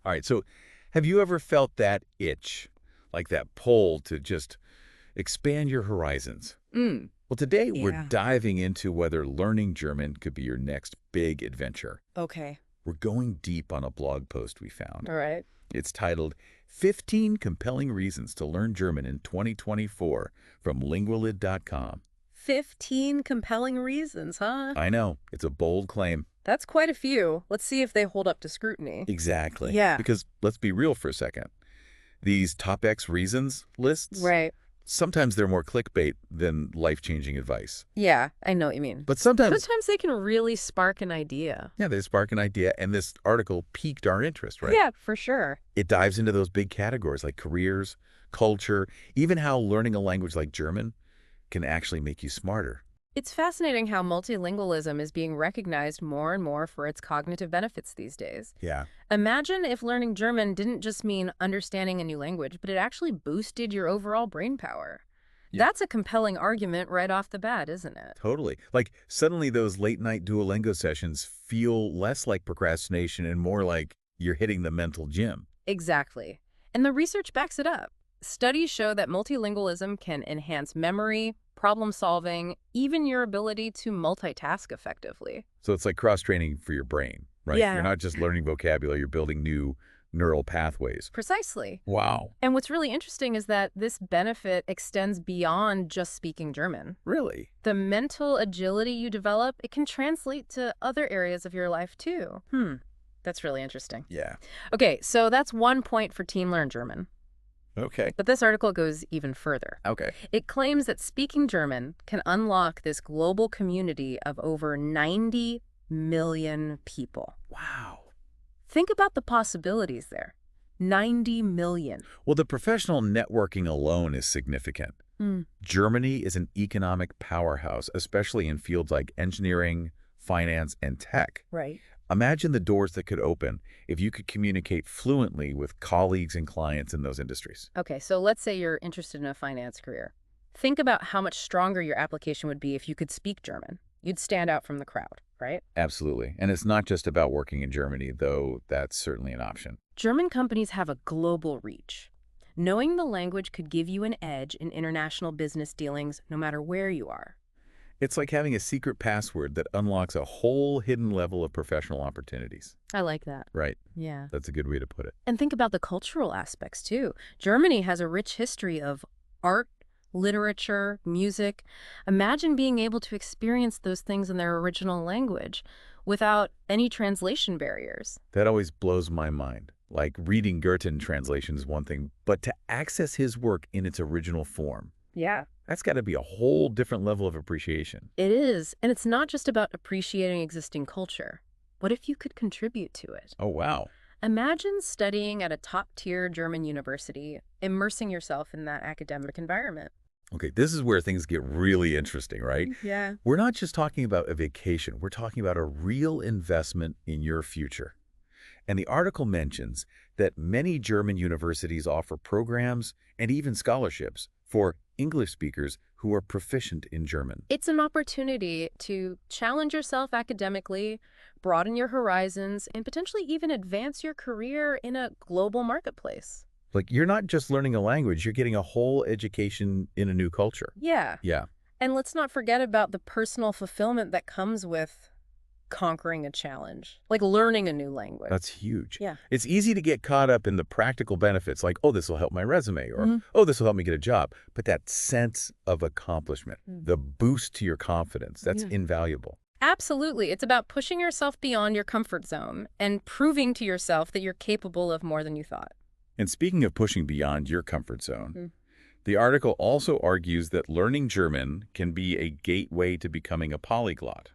All right, so have you ever felt that itch, like that pull to just expand your horizons? Mm. Well, today we're Yeah. diving into whether learning German could be your next big adventure. Okay. We're going deep on a blog post we found. All right. It's titled 15 Compelling Reasons to Learn German in 2024 from Lingualid.com. 15 compelling reasons, huh? I know, it's a bold claim. That's quite a few. Let's see if they hold up to scrutiny. Exactly. Yeah. Because let's be real for a second. These top X reasons lists, Right. sometimes they're more clickbait than life-changing advice. Yeah, I know what you mean. But sometimes, Sometimes they can really spark an idea. yeah, they spark an idea, and this article piqued our interest, right? Yeah, for sure. It dives into those big categories like careers, culture, even how learning a language like German can actually make you smarter. It's fascinating how multilingualism is being recognized more and more for its cognitive benefits these days. Yeah. Imagine if learning German didn't just mean understanding a new language, but it actually boosted your overall brain power. Yeah. That's a compelling argument right off the bat, isn't it? Totally. Like suddenly those late-night Duolingo sessions feel less like procrastination and more like you're hitting the mental gym. Exactly. And the research backs it up. Studies show that multilingualism can enhance memory, problem solving, even your ability to multitask effectively. So it's like cross-training for your brain, right? You're Yeah. not just learning vocabulary, you're building new neural pathways. Precisely. Wow. And what's really interesting is that this benefit extends beyond just speaking German. Really? The mental agility you develop, it can translate to other areas of your life too. That's really interesting. Yeah. Okay, so that's 1 point for Team Learn German. Okay. But this article goes even further. Okay. It claims that speaking German can unlock this global community of over 90 million people. Wow. Think about the possibilities there. 90 million. Well, the professional networking alone is significant. Hmm. Germany is an economic powerhouse, especially in fields like engineering, finance, and tech. Right. Imagine the doors that could open if you could communicate fluently with colleagues and clients in those industries. Okay, so let's say you're interested in a finance career. Think about how much stronger your application would be if you could speak German. You'd stand out from the crowd, right? Absolutely. And it's not just about working in Germany, though that's certainly an option. German companies have a global reach. Knowing the language could give you an edge in international business dealings no matter where you are. It's like having a secret password that unlocks a whole hidden level of professional opportunities. I like that. Right. Yeah. That's a good way to put it. And think about the cultural aspects, too. Germany has a rich history of art, literature, music. Imagine being able to experience those things in their original language without any translation barriers. That always blows my mind. Like reading Goethe translation is one thing, but to access his work in its original form, Yeah. that's got to be a whole different level of appreciation. It is. And it's not just about appreciating existing culture. What if you could contribute to it? Oh, wow. Imagine studying at a top-tier German university, immersing yourself in that academic environment. Okay, this is where things get really interesting, right? Yeah. We're not just talking about a vacation. We're talking about a real investment in your future. And the article mentions that many German universities offer programs and even scholarships for English speakers who are proficient in German. It's an opportunity to challenge yourself academically, broaden your horizons, and potentially even advance your career in a global marketplace. Like, you're not just learning a language, you're getting a whole education in a new culture. Yeah. Yeah, And let's not forget about the personal fulfillment that comes with conquering a challenge, like learning a new language. that's huge. Yeah. It's easy to get caught up in the practical benefits, like, oh, this will help my resume, or, Mhm. oh, this will help me get a job. But that sense of accomplishment, Mm. the boost to your confidence, that's Yeah. invaluable. Absolutely. It's about pushing yourself beyond your comfort zone and proving to yourself that you're capable of more than you thought. And speaking of pushing beyond your comfort zone, Mm. the article also argues that learning German can be a gateway to becoming a polyglot.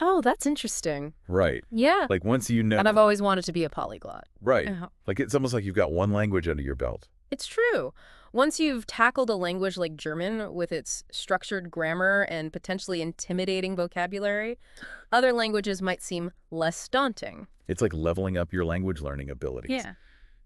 Oh, that's interesting. Right. Yeah. Like once you know, And I've always wanted to be a polyglot. right. Uh-huh. Like it's almost like you've got one language under your belt. It's true. Once you've tackled a language like German with its structured grammar and potentially intimidating vocabulary, other languages might seem less daunting. It's like leveling up your language learning abilities.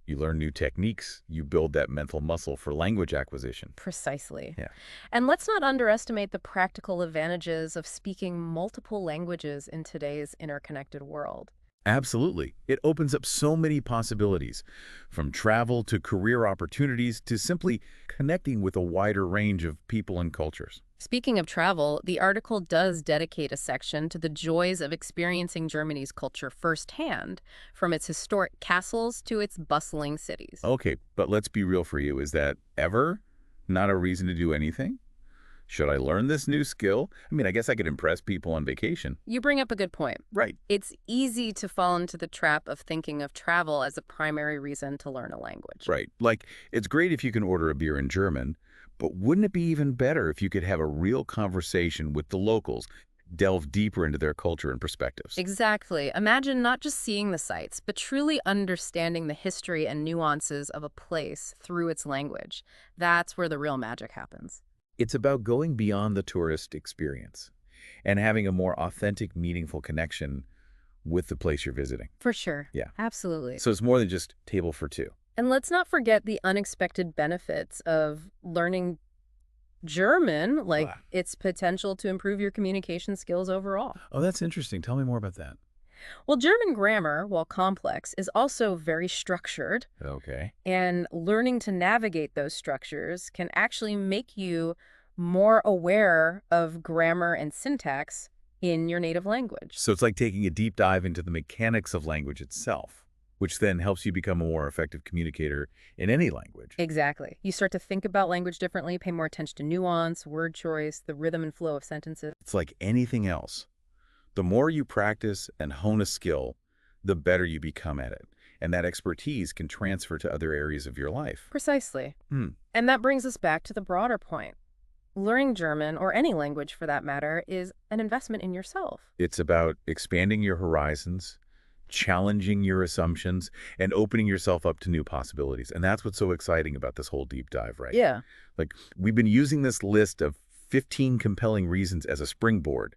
You learn new techniques, you build that mental muscle for language acquisition. Precisely. Yeah. And let's not underestimate the practical advantages of speaking multiple languages in today's interconnected world. Absolutely. It opens up so many possibilities, from travel to career opportunities to simply connecting with a wider range of people and cultures. Speaking of travel, the article does dedicate a section to the joys of experiencing Germany's culture firsthand, from its historic castles to its bustling cities. Okay, but let's be real for you. Is that ever not a reason to do anything? Should I learn this new skill? I mean, I guess I could impress people on vacation. You bring up a good point. Right. It's easy to fall into the trap of thinking of travel as a primary reason to learn a language. Right. Like, it's great if you can order a beer in German, but wouldn't it be even better if you could have a real conversation with the locals, delve deeper into their culture and perspectives? Exactly. Imagine not just seeing the sights, but truly understanding the history and nuances of a place through its language. That's where the real magic happens. It's about going beyond the tourist experience and having a more authentic, meaningful connection with the place you're visiting. For sure. Yeah. Absolutely. So it's more than just table for two. And let's not forget the unexpected benefits of learning German, like Ah. its potential to improve your communication skills overall. Oh, that's interesting. Tell me more about that. Well, German grammar, while complex, is also very structured, Okay. and learning to navigate those structures can actually make you more aware of grammar and syntax in your native language. So it's like taking a deep dive into the mechanics of language itself, which then helps you become a more effective communicator in any language. Exactly. You start to think about language differently, pay more attention to nuance, word choice, the rhythm and flow of sentences. It's like anything else. The more you practice and hone a skill, the better you become at it. And that expertise can transfer to other areas of your life. Precisely. Hmm. And that brings us back to the broader point. Learning German, or any language for that matter, is an investment in yourself. It's about expanding your horizons, challenging your assumptions, and opening yourself up to new possibilities. And that's what's so exciting about this whole deep dive, right? Yeah. Like, we've been using this list of 15 compelling reasons as a springboard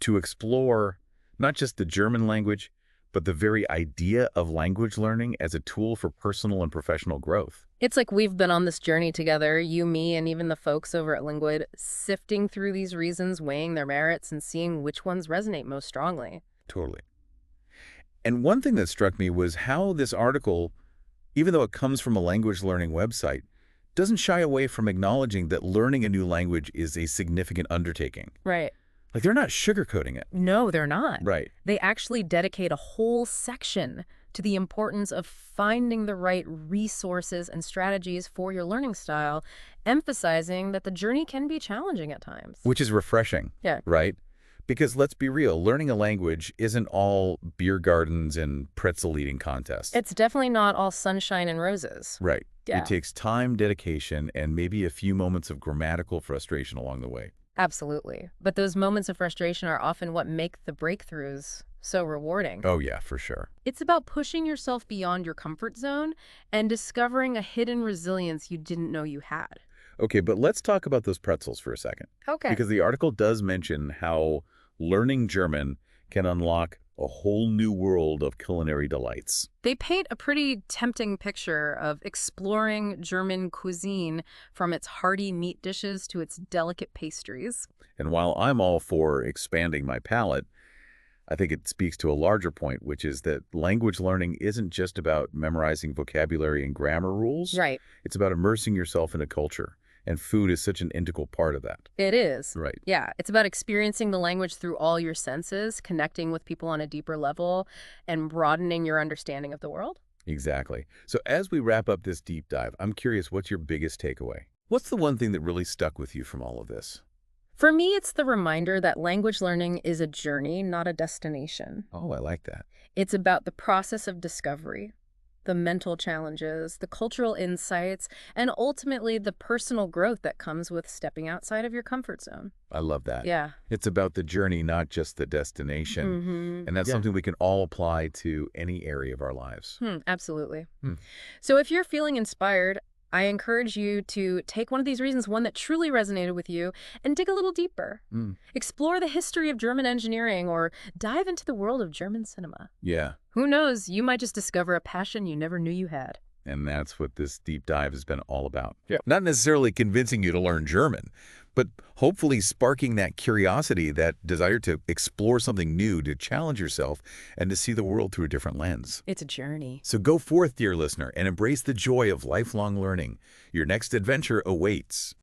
to explore not just the German language, but the very idea of language learning as a tool for personal and professional growth. It's like we've been on this journey together, you, me, and even the folks over at Lingualid, sifting through these reasons, weighing their merits, and seeing which ones resonate most strongly. Totally. And one thing that struck me was how this article, even though it comes from a language learning website, doesn't shy away from acknowledging that learning a new language is a significant undertaking. Right. Like, they're not sugarcoating it. No, they're not. Right. They actually dedicate a whole section to the importance of finding the right resources and strategies for your learning style, emphasizing that the journey can be challenging at times. Which is refreshing. Yeah. Right? Because let's be real, learning a language isn't all beer gardens and pretzel eating contests. It's definitely not all sunshine and roses. Right. Yeah. It takes time, dedication, and maybe a few moments of grammatical frustration along the way. Absolutely. But those moments of frustration are often what make the breakthroughs so rewarding. Oh, yeah, for sure. It's about pushing yourself beyond your comfort zone and discovering a hidden resilience you didn't know you had. Okay, but let's talk about those pretzels for a second. Okay. Because the article does mention how learning German can unlock a whole new world of culinary delights. They paint a pretty tempting picture of exploring German cuisine, from its hearty meat dishes to its delicate pastries. And while I'm all for expanding my palate, I think it speaks to a larger point, which is that language learning isn't just about memorizing vocabulary and grammar rules. Right. It's about immersing yourself in a culture. And food is such an integral part of that. It is. Right. Yeah, it's about experiencing the language through all your senses, connecting with people on a deeper level, and broadening your understanding of the world. Exactly. So as we wrap up this deep dive, I'm curious, what's your biggest takeaway? What's the one thing that really stuck with you from all of this? For me, it's the reminder that language learning is a journey, not a destination. Oh, I like that. It's about the process of discovery, the mental challenges, the cultural insights, and ultimately the personal growth that comes with stepping outside of your comfort zone. I love that. Yeah. It's about the journey, not just the destination. Mm-hmm. And that's something we can all apply to any area of our lives. Absolutely. Hmm. So if you're feeling inspired, I encourage you to take one of these reasons, one that truly resonated with you, and dig a little deeper. Explore the history of German engineering or dive into the world of German cinema. Yeah. Who knows, you might just discover a passion you never knew you had. And that's what this deep dive has been all about. Yeah. Not necessarily convincing you to learn German, but hopefully sparking that curiosity, that desire to explore something new, to challenge yourself, and to see the world through a different lens. It's a journey. So go forth, dear listener, and embrace the joy of lifelong learning. Your next adventure awaits.